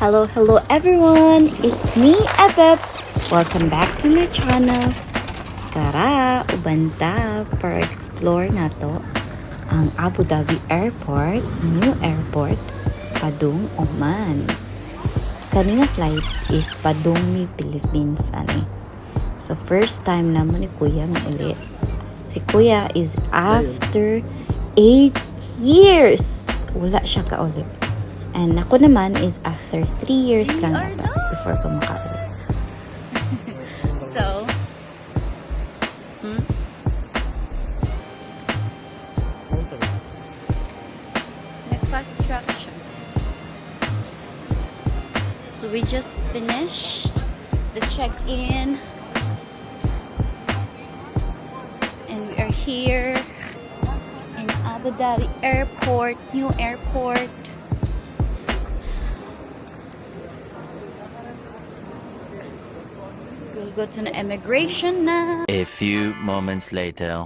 Hello everyone! It's me, Ebeb! Welcome back to my channel. Tara, ubanta para explore nato ang Abu Dhabi Airport, new airport, Padung, Oman. Kanina flight is Padung, Philippines, ani. So first time naman ni Kuya ng ulit. Si Kuya is after 8 years. Wala siya ka ulit. And ako naman is after 3 years lang ata before ko makaulit. So, fast track siya. So we just finished the check-in. And we are here in Abu Dhabi Airport, new airport. We'll go to the immigration now. A few moments later.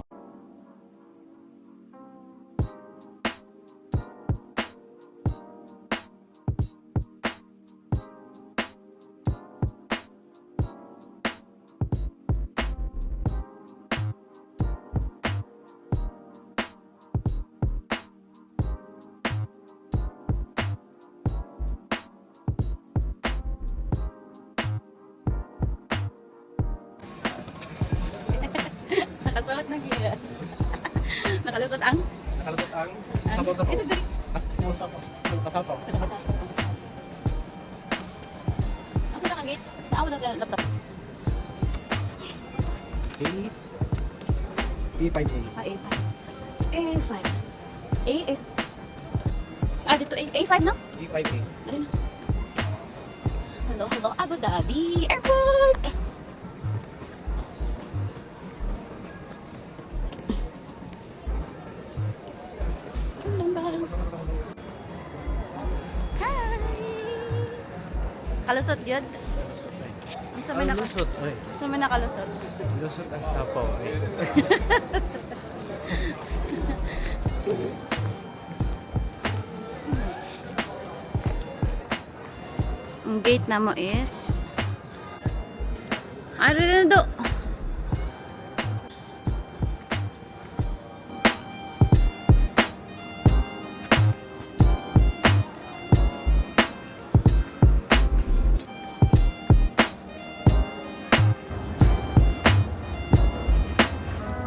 Nakasalat na gila. Nakalusot ang? Nakalusot ang sapaw-sapaw. Sapaw-sapaw. Sapaw-sapaw. Asa na kang gate? Naawa na sa laptop. A5A. A5. A5. A is... dito A5 na? A5A. Ano na? Hello, Abu Dhabi Airport! Hi! Kalusot yun? Ang sa may Lusot, oy. Sa may nakalusot. Lusot ang sapaw, oy. Ang gate na mo is... Ano na do?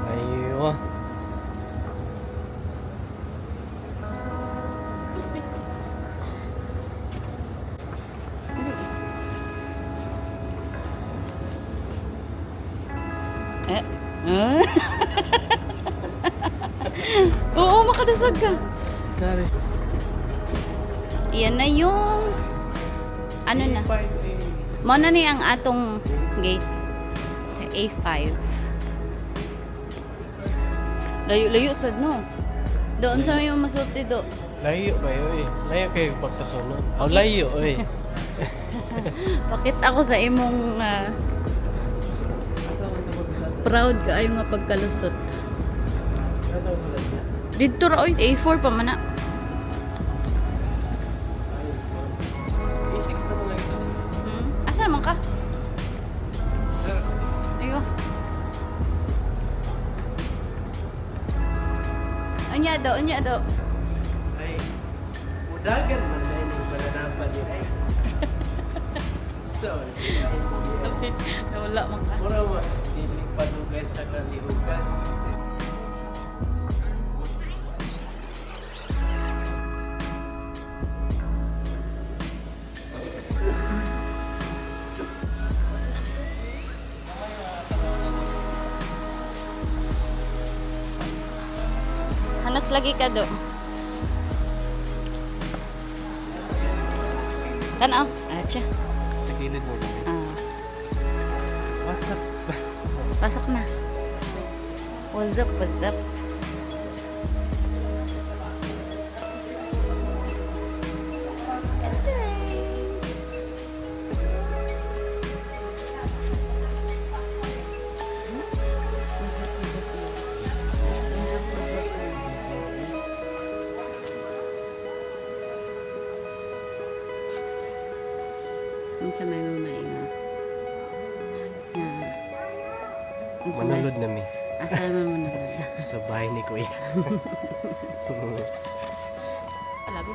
Aywa. Oo, makadasag ka. Sorry. Yan na yung... Ano na? A5A. Mo na ni ang atong gate sa A5. Layo-layo sad no. Doon sa may masulti do. Layo kayo, oy. Layo kayo pagtasunod. Aw, layo, oy. Bakit ako sa imong proud ka ayo nga pagkalusot. Dito ra oy A4 pa man na. A6 na mo lang ito. Asa naman ka? Sir, Ayo. Anya do. ay, mudagan man na ini pananapan ni ay. So, Wala man ka. mura mo, hindi padugay sa kalihugan. Hanas lagi ka do. Tanaw. Acha. Nakinid mo ba? What's up? Pasok na. What's up? Ang sa may mamaingon. Na. Ang sa may... Manulod na mi. Asa naman mo nalod? Sa bahay ni Kuya. Alabi.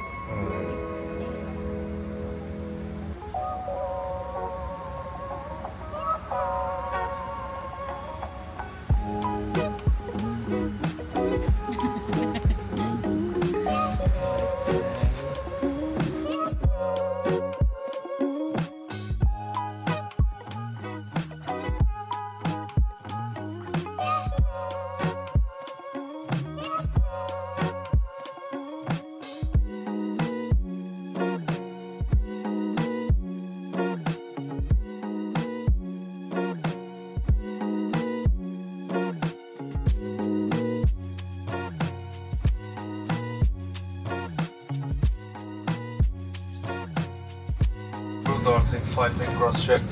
Dorsey fighting cross check.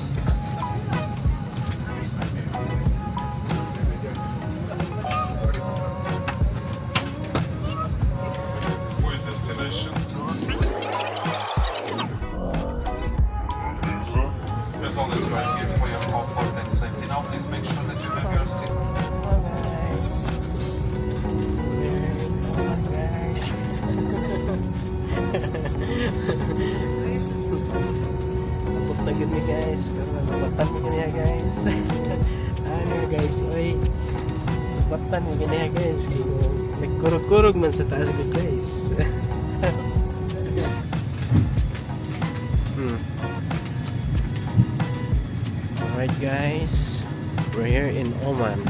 With destination. As long as you are here for your comfort and safety. Now please make sure that you have your seat. Abot na gud mi guys, pero nabatan mi kaniya guys. Ano guys, oy. Nabatan mi kaniya guys. Nagkurog-kurog man sa taas gud guys. Alright guys, we're here in Oman.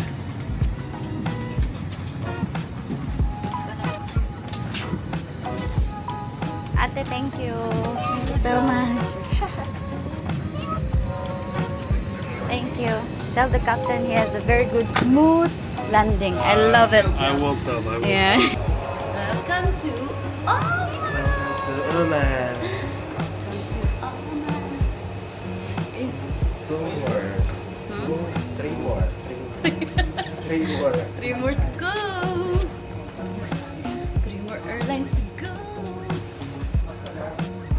Ate, thank you. Thank you so much. Thank you. Tell the captain he has a very good smooth landing. I love it. I will tell. I will. Yeah. Welcome to Oman. So, Oman. Two more. Three more. Three more. 3 more to go. 3 more airlines to go.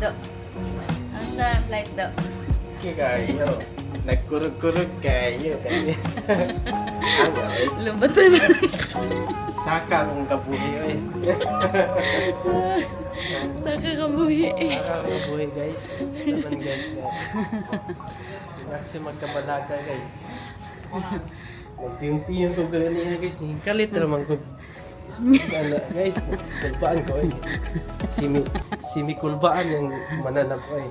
Do. How's the flight do? Kayo. Nagkurog-kurog kayo. Lumbatan na. Saka kung kabuhi eh. Saka kabuhi eh. Saka kung kabuhi guys. Saman guys. Hindi kasi magkabalaga guys. Magpiyong-piyong ko ganyan guys. Kalit naman ko. Ano, guys, kulbaan ko eh. Simi kulbaan yung mananap ko eh.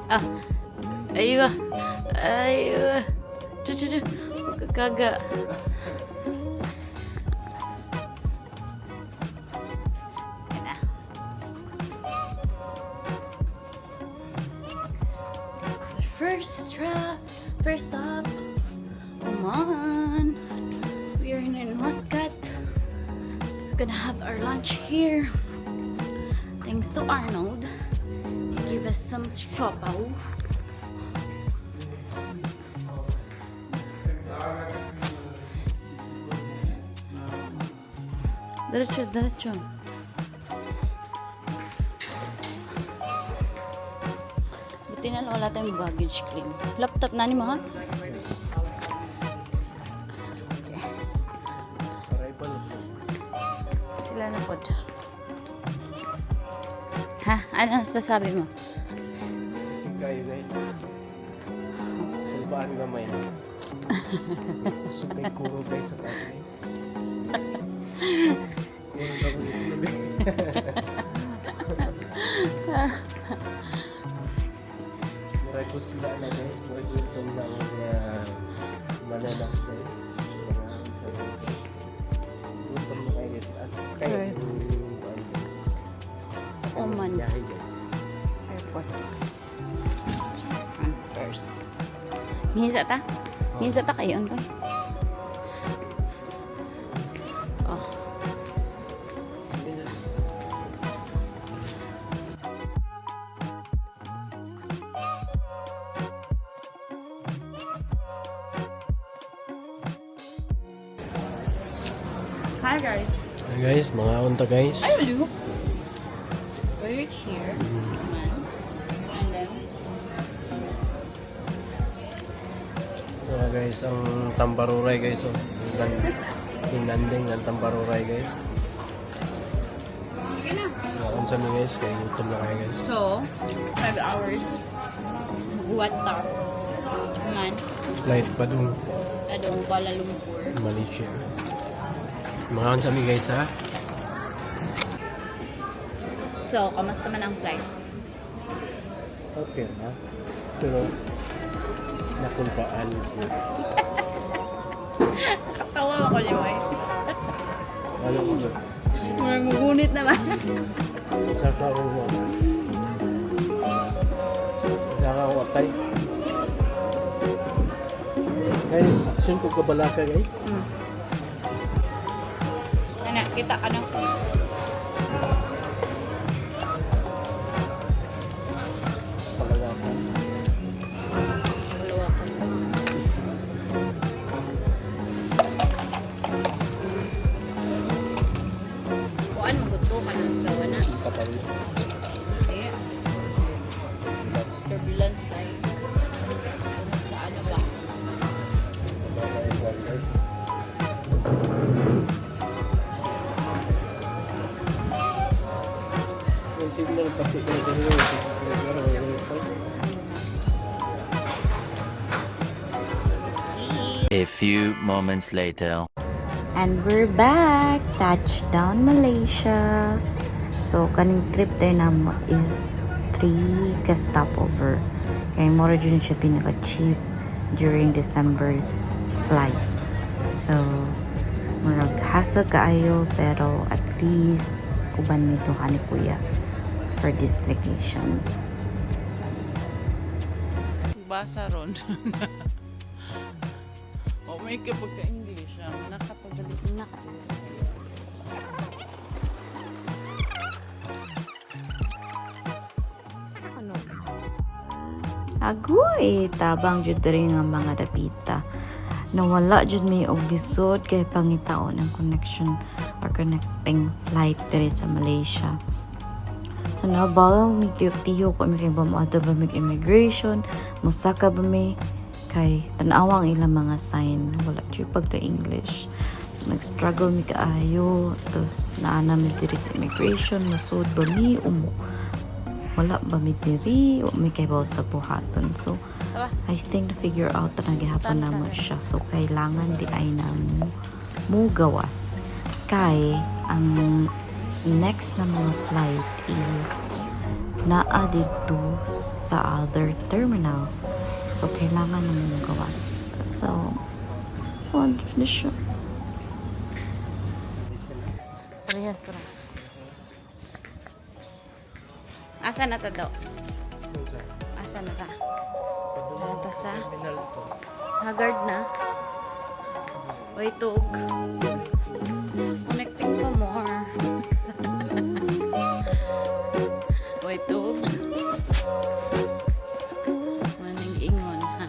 Ah. Aywa. Aywa. Chu. Kakaga. Yan na. First stop. Oman. We are in Muscat. We're gonna have our lunch here. Thanks to Arnold. He gave us some siopaw. Diretso. Buti na lang wala tayong baggage claim. Laptop na ni mo, ha? Okay. Arrival. Sila na po. Ha? Ano sasabi mo? Kayo guys. Kulbaan gamay. So may kuro guys sa taas guys. Kuro ka mo dito. Muray kusla na guys. Muray gutom na mga mananak guys. Gutom na kayo guys. As kayo Right. guys. Oman. Biyahe guys. Airports. And first. Ngisa ta? Ngisa ta kayo ko. Oh. Hi guys. Guys, mga unta guys. I will look. We reach here. Man. And then, Guys, ang Tambaruray guys. Oh. Hinanding ang Tambaruray guys. okay na. Mga unsa mi guys, kay gutom na kayo guys. So, 5 hours. What ta? Man. Flight pa dun, Adong Kuala Lumpur. Malaysia. Mga unsa mi guys ha. So, kamusta man ang flight? Okay na. Pero nakulpaan ko. Katawa ako niyo eh. Ano ko ba? May mugunit naman. Saka ako Saka ako atay. Guys, action ko kabalaka guys. Ano, kita ka na. Palagaka. Dalawa ko. Kuan, maguto ka ng gawa na. Kapalit. Eh, turbulence tayo. Sunod sa ano ba? Yung signal pati kayo dito. A few moments later. And we're back! Touchdown Malaysia! So, kaning trip tayo na is 3 ka stopover. Kaya mo rin siya pinaka-cheap during December flights. So, murag hassle kaayo pero at least uban nito ni kuya for this vacation. Basa ron. O may kapagka-English siya. Nakapagalit na. Agoy! Tabang jud diri nga mga dapita. Nawala jud mi og lisod kay pangitaon ang connection or connecting flight diri sa Malaysia. So nabaw mi tiyo ko mi kay bamato ba mig immigration, musaka ba mi kay tan-awa ang ilang mga sign wala jud pagka English. So nag-struggle mi kaayo tapos naana mi diri sa immigration, musud ba mi wala ba mi diri o mi kay baw sa buhaton. So I think na figure out na gihapon naman siya. So kailangan di ay na mo gawas kay ang next na mga flight is naa dito sa other terminal. So kailangan na mo gawas. So on na siya. Parehas ra. Asa na ta daw? Asa na ta? Asa sa? Haggard na? Wait, tug. Connecting pa more. Wait, tug. Maning ingon, ha?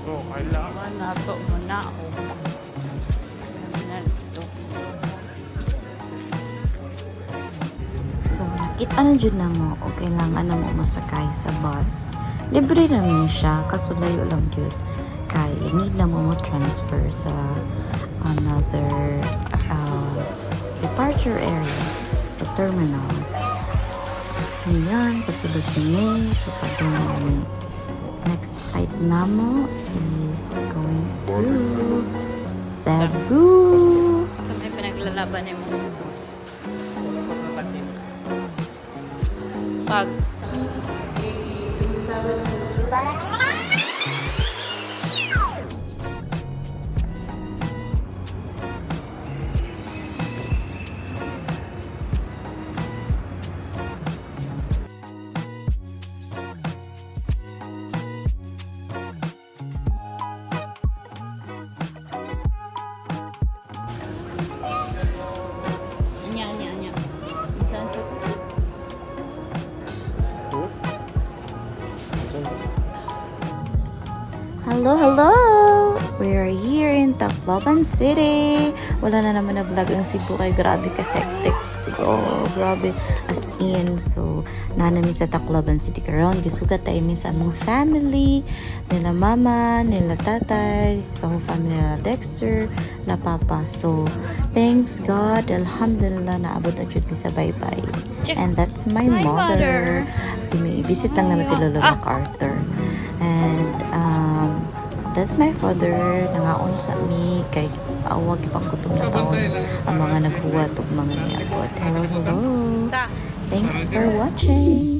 So, kailangan nato muna ako. Nalito. So, nakita na dyan na mo o kailangan na mo masakay sa bus. Libre naman siya, kaso layo lang yun. Kay, need na mo transfer sa another departure area sa terminal. Ayan, pasulod kami. So, padung kami. Next flight na mo is going to Cebu. So, may pinaglalaban mo. Pag Hello, hello! We are here in Tacloban City. Wala na naman na vlog ang Cebu kay grabe ka hectic. Oh, grabe. As in, so, namin sa Tacloban City karon. Gisugat tayo min sa among family, nila mama, nila tatay, sa whole family nila Dexter, la papa. So, thanks God, alhamdulillah, naabot na jud mi sa bye-bye. And that's my mother. Visit lang naman si Lolo MacArthur. And, that's my father. Nangaon sa mi kay awag ipang gutom na taon ang mga naghuwat ug mga niabot. Hello, hello. Thanks for watching.